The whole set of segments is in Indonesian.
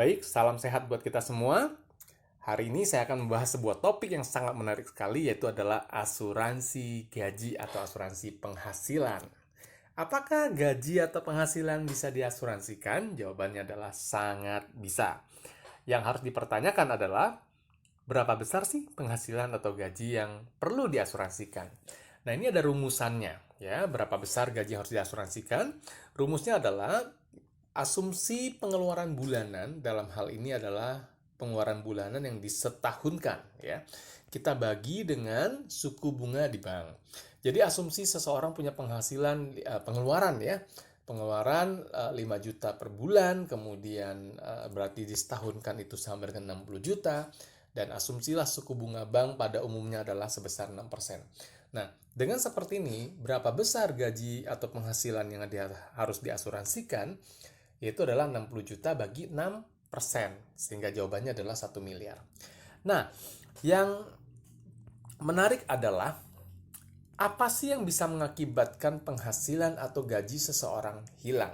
Baik, salam sehat buat kita semua. Hari ini saya akan membahas sebuah topik yang sangat menarik sekali, yaitu adalah asuransi gaji atau asuransi penghasilan. Apakah gaji atau penghasilan bisa diasuransikan? Jawabannya adalah sangat bisa. Yang harus dipertanyakan adalah, berapa besar sih penghasilan atau gaji yang perlu diasuransikan? Nah, ini ada rumusannya, ya. Berapa besar gaji yang harus diasuransikan? Rumusnya adalah asumsi pengeluaran bulanan. Dalam hal ini adalah pengeluaran bulanan yang disetahunkan, ya. Kita bagi dengan suku bunga di bank. Jadi asumsi seseorang punya penghasilan pengeluaran, ya. Pengeluaran 5 juta per bulan, kemudian berarti disetahunkan itu sama dengan 60 juta, dan asumsilah suku bunga bank pada umumnya adalah sebesar 6%. Nah, dengan seperti ini, berapa besar gaji atau penghasilan yang harus diasuransikan? Yaitu adalah 60 juta bagi 6%, sehingga jawabannya adalah 1 miliar. Nah, yang menarik adalah, apa sih yang bisa mengakibatkan penghasilan atau gaji seseorang hilang?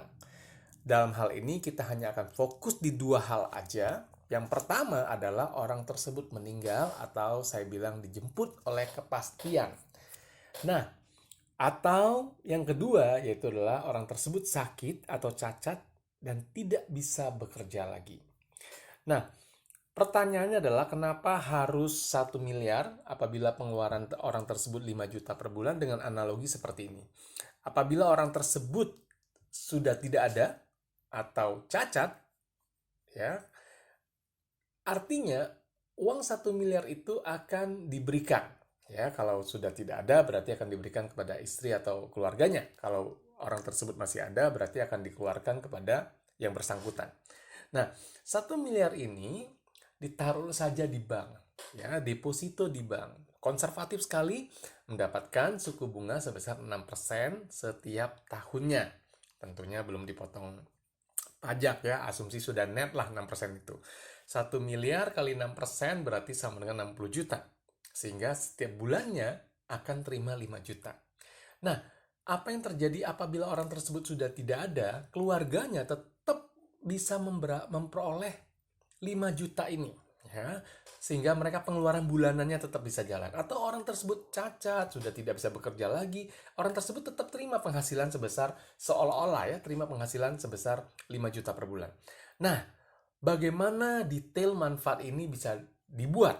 Dalam hal ini kita hanya akan fokus di dua hal aja. Yang pertama adalah orang tersebut meninggal atau saya bilang dijemput oleh kepastian. Nah, atau yang kedua yaitu adalah orang tersebut sakit atau cacat dan tidak bisa bekerja lagi. Nah, pertanyaannya adalah kenapa harus 1 miliar apabila pengeluaran orang tersebut 5 juta per bulan, dengan analogi seperti ini. Apabila orang tersebut sudah tidak ada atau cacat, ya, artinya uang 1 miliar itu akan diberikan. Ya, kalau sudah tidak ada berarti akan diberikan kepada istri atau keluarganya. Kalau orang tersebut masih ada berarti akan dikeluarkan kepada yang bersangkutan. Nah, 1 miliar ini ditaruh saja di bank, ya, deposito di bank. Konservatif sekali, mendapatkan suku bunga sebesar 6% setiap tahunnya. Tentunya belum dipotong pajak, ya, asumsi sudah net lah 6% itu. 1 miliar kali 6% berarti sama dengan 60 juta. Sehingga setiap bulannya akan terima 5 juta. Nah, apa yang terjadi apabila orang tersebut sudah tidak ada? Keluarganya tetap bisa memperoleh 5 juta ini, ya, sehingga mereka pengeluaran bulanannya tetap bisa jalan. Atau orang tersebut cacat, sudah tidak bisa bekerja lagi, orang tersebut tetap terima penghasilan sebesar, seolah-olah ya, terima penghasilan sebesar 5 juta per bulan. Nah, bagaimana detail manfaat ini bisa dibuat?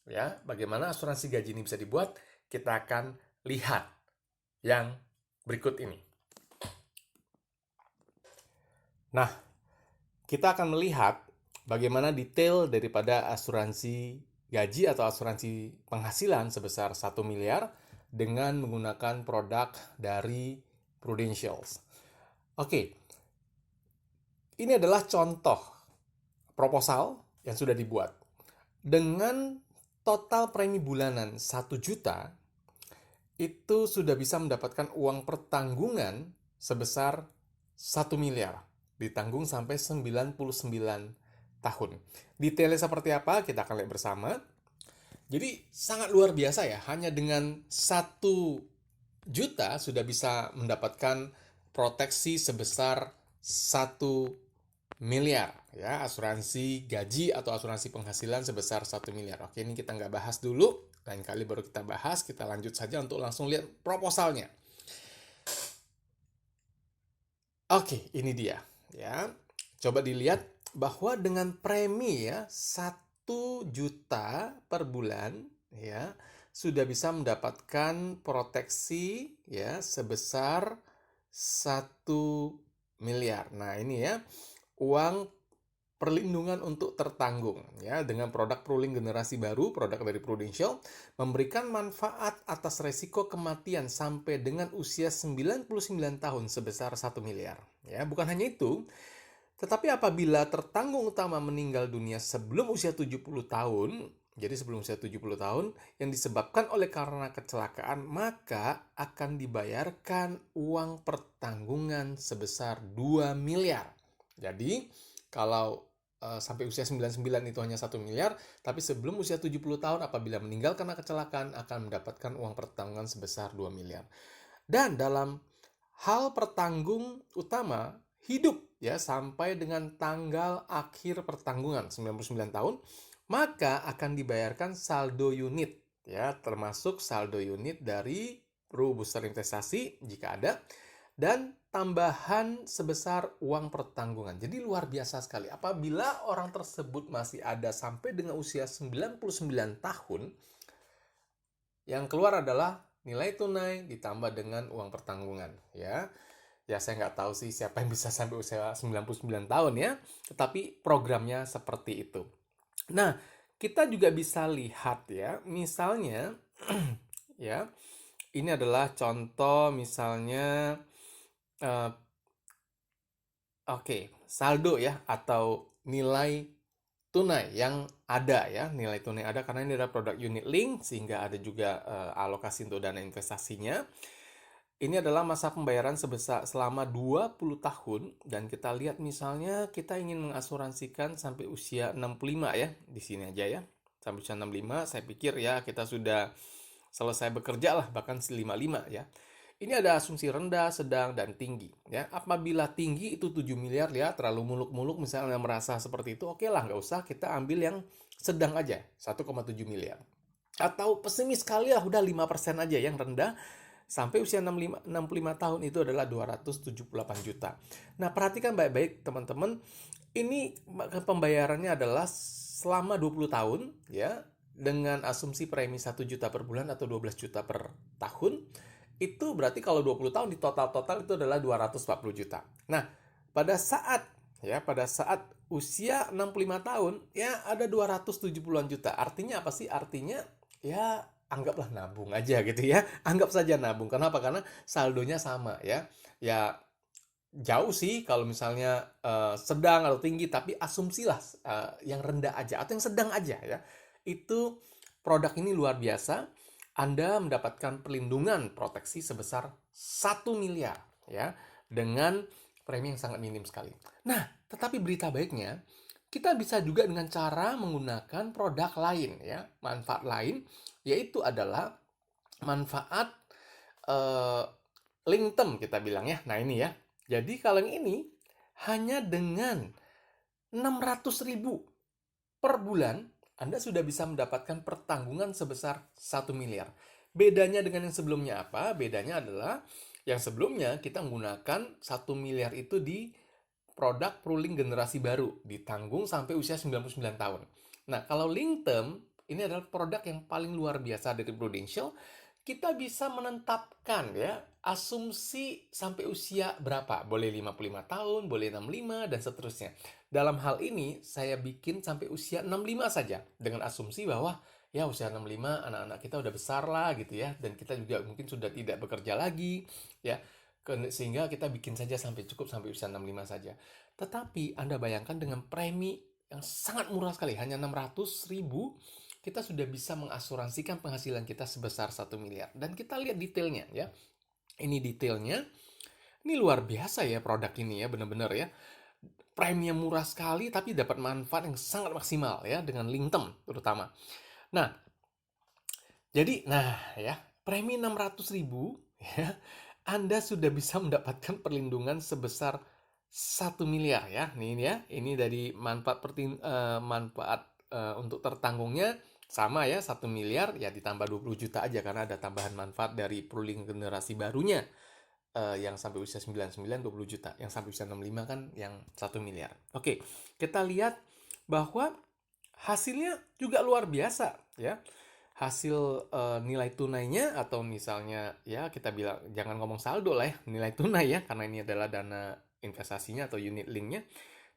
Ya, bagaimana asuransi gaji ini bisa dibuat? Kita akan lihat yang berikut ini. Nah, kita akan melihat bagaimana detail daripada asuransi gaji atau asuransi penghasilan sebesar 1 miliar dengan menggunakan produk dari Prudentials. Oke, ini adalah contoh proposal yang sudah dibuat. Dengan total premi bulanan 1 juta, itu sudah bisa mendapatkan uang pertanggungan sebesar 1 miliar. Ditanggung sampai 99 tahun. Detailnya seperti apa? Kita akan lihat bersama. Jadi sangat luar biasa ya, hanya dengan 1 juta sudah bisa mendapatkan proteksi sebesar 1 miliar, ya, asuransi gaji atau asuransi penghasilan sebesar 1 miliar. Oke, ini kita nggak bahas dulu, lain kali baru kita bahas. Kita lanjut saja untuk langsung lihat proposalnya. Oke, ini dia, ya. Coba dilihat bahwa dengan premi, ya, 1 juta per bulan, ya, sudah bisa mendapatkan proteksi, ya, sebesar 1 miliar. Nah, ini ya, uang perlindungan untuk tertanggung, ya, dengan produk Pruling generasi baru, produk dari Prudential, memberikan manfaat atas resiko kematian sampai dengan usia 99 tahun sebesar 1 miliar. Ya, bukan hanya itu, tetapi apabila tertanggung utama meninggal dunia sebelum usia 70 tahun, jadi sebelum usia 70 tahun, yang disebabkan oleh karena kecelakaan, maka akan dibayarkan uang pertanggungan sebesar 2 miliar. Jadi, kalau sampai usia 99 itu hanya 1 miliar, tapi sebelum usia 70 tahun apabila meninggal karena kecelakaan akan mendapatkan uang pertanggungan sebesar 2 miliar. Dan dalam hal pertanggung utama hidup ya sampai dengan tanggal akhir pertanggungan 99 tahun, maka akan dibayarkan saldo unit ya, termasuk saldo unit dari booster investasi jika ada, dan tambahan sebesar uang pertanggungan. Jadi luar biasa sekali. Apabila orang tersebut masih ada sampai dengan usia 99 tahun, yang keluar adalah nilai tunai ditambah dengan uang pertanggungan ya. Ya saya nggak tahu sih siapa yang bisa sampai usia 99 tahun ya, tetapi programnya seperti itu. Nah, kita juga bisa lihat ya, misalnya ya, ini adalah contoh misalnya eh, saldo ya atau nilai tunai yang ada ya, nilai tunai ada karena ini adalah produk unit link sehingga ada juga alokasi untuk dana investasinya. Ini adalah masa pembayaran sebesar selama 20 tahun dan kita lihat misalnya kita ingin mengasuransikan sampai usia 65 ya. Di sini aja ya. Sampai usia 65 saya pikir ya kita sudah selesai bekerja lah bahkan 55 ya. Ini ada asumsi rendah, sedang, dan tinggi ya. Apabila tinggi itu 7 miliar ya, terlalu muluk-muluk misalnya merasa seperti itu, oke lah nggak usah, kita ambil yang sedang aja, 1,7 miliar. Atau pesimis sekali lah, udah 5% aja yang rendah, sampai usia 65 tahun itu adalah 278 juta. Nah, perhatikan baik-baik teman-teman. Ini pembayarannya adalah selama 20 tahun ya, dengan asumsi premi 1 juta per bulan atau 12 juta per tahun. Itu berarti kalau 20 tahun di total-total itu adalah 240 juta. Nah, pada saat usia 65 tahun ya ada 270-an juta. Artinya apa sih? Artinya ya anggaplah nabung aja gitu ya. Anggap saja nabung. Kenapa? Karena saldonya sama ya. Ya jauh sih kalau misalnya sedang atau tinggi, tapi asumsilah yang rendah aja atau yang sedang aja ya. Itu produk ini luar biasa. Anda mendapatkan perlindungan proteksi sebesar 1 miliar ya dengan premi yang sangat minim sekali. Nah, tetapi berita baiknya kita bisa juga dengan cara menggunakan produk lain ya, manfaat lain yaitu adalah manfaat eh, link term kita bilang ya. Nah, ini ya. Jadi kalau yang ini hanya dengan 600.000 per bulan Anda sudah bisa mendapatkan pertanggungan sebesar 1 miliar. Bedanya dengan yang sebelumnya apa? Bedanya adalah yang sebelumnya kita menggunakan 1 miliar itu di produk Pruling generasi baru, ditanggung sampai usia 99 tahun. Nah, kalau link term, ini adalah produk yang paling luar biasa dari Prudential. Kita bisa menetapkan ya asumsi sampai usia berapa. Boleh 55 tahun, boleh 65 dan seterusnya. Dalam hal ini saya bikin sampai usia 65 saja dengan asumsi bahwa ya usia 65 anak-anak kita udah besar lah gitu ya, dan kita juga mungkin sudah tidak bekerja lagi ya. Sehingga kita bikin saja sampai cukup sampai usia 65 saja. Tetapi Anda bayangkan dengan premi yang sangat murah sekali, hanya 600.000 kita sudah bisa mengasuransikan penghasilan kita sebesar 1 miliar. Dan kita lihat detailnya ya. Ini detailnya. Ini luar biasa ya produk ini ya, benar-benar ya. Premi yang murah sekali tapi dapat manfaat yang sangat maksimal ya dengan link term terutama. Nah, jadi ya, premi 600.000 ya, Anda sudah bisa mendapatkan perlindungan sebesar 1 miliar ya. Ini ya, ini dari manfaat untuk tertanggungnya sama ya, 1 miliar ya ditambah 20 juta aja karena ada tambahan manfaat dari Pruling generasi barunya yang sampai usia 99 20 juta, yang sampai usia 65 kan yang 1 miliar. Oke, kita lihat bahwa hasilnya juga luar biasa ya. Hasil nilai tunainya atau misalnya ya kita bilang jangan ngomong saldo lah ya, nilai tunai ya karena ini adalah dana investasinya atau unit linknya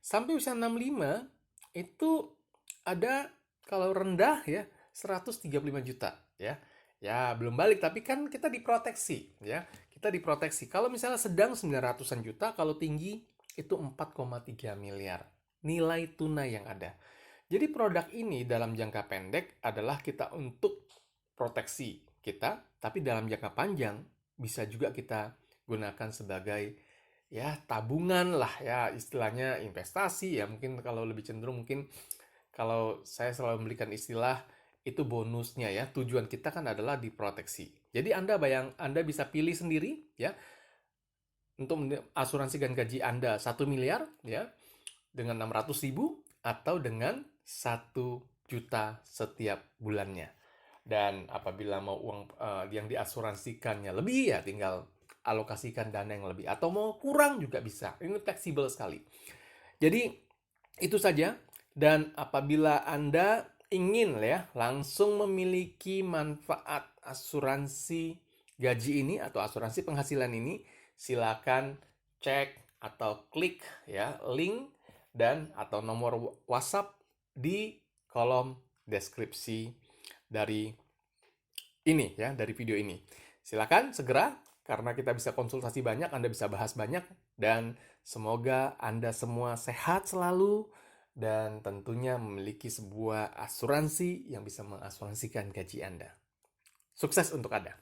sampai usia 65 itu ada kalau rendah ya 135 juta ya. Ya, belum balik tapi kan kita diproteksi ya. Kita diproteksi. Kalau misalnya sedang 900-an juta, kalau tinggi itu 4,3 miliar nilai tunai yang ada. Jadi produk ini dalam jangka pendek adalah kita untuk proteksi kita, tapi dalam jangka panjang bisa juga kita gunakan sebagai ya tabungan lah ya, istilahnya investasi ya, mungkin kalau lebih cenderung mungkin kalau saya selalu memberikan istilah itu bonusnya ya. Tujuan kita kan adalah diproteksi. Jadi Anda bisa pilih sendiri ya. untuk asuransikan gaji Anda 1 miliar ya dengan 600.000 atau dengan 1 juta setiap bulannya. Dan apabila mau uang yang diasuransikannya lebih, ya tinggal alokasikan dana yang lebih, atau mau kurang juga bisa. Ini fleksibel sekali. Jadi itu saja. Dan apabila Anda ingin ya langsung memiliki manfaat asuransi gaji ini atau asuransi penghasilan ini, silakan cek atau klik ya link dan atau nomor WhatsApp di kolom deskripsi dari ini ya, dari video ini. Silakan segera, karena kita bisa konsultasi banyak, Anda bisa bahas banyak, dan semoga Anda semua sehat selalu dan tentunya memiliki sebuah asuransi yang bisa mengasuransikan gaji Anda. Sukses untuk Anda.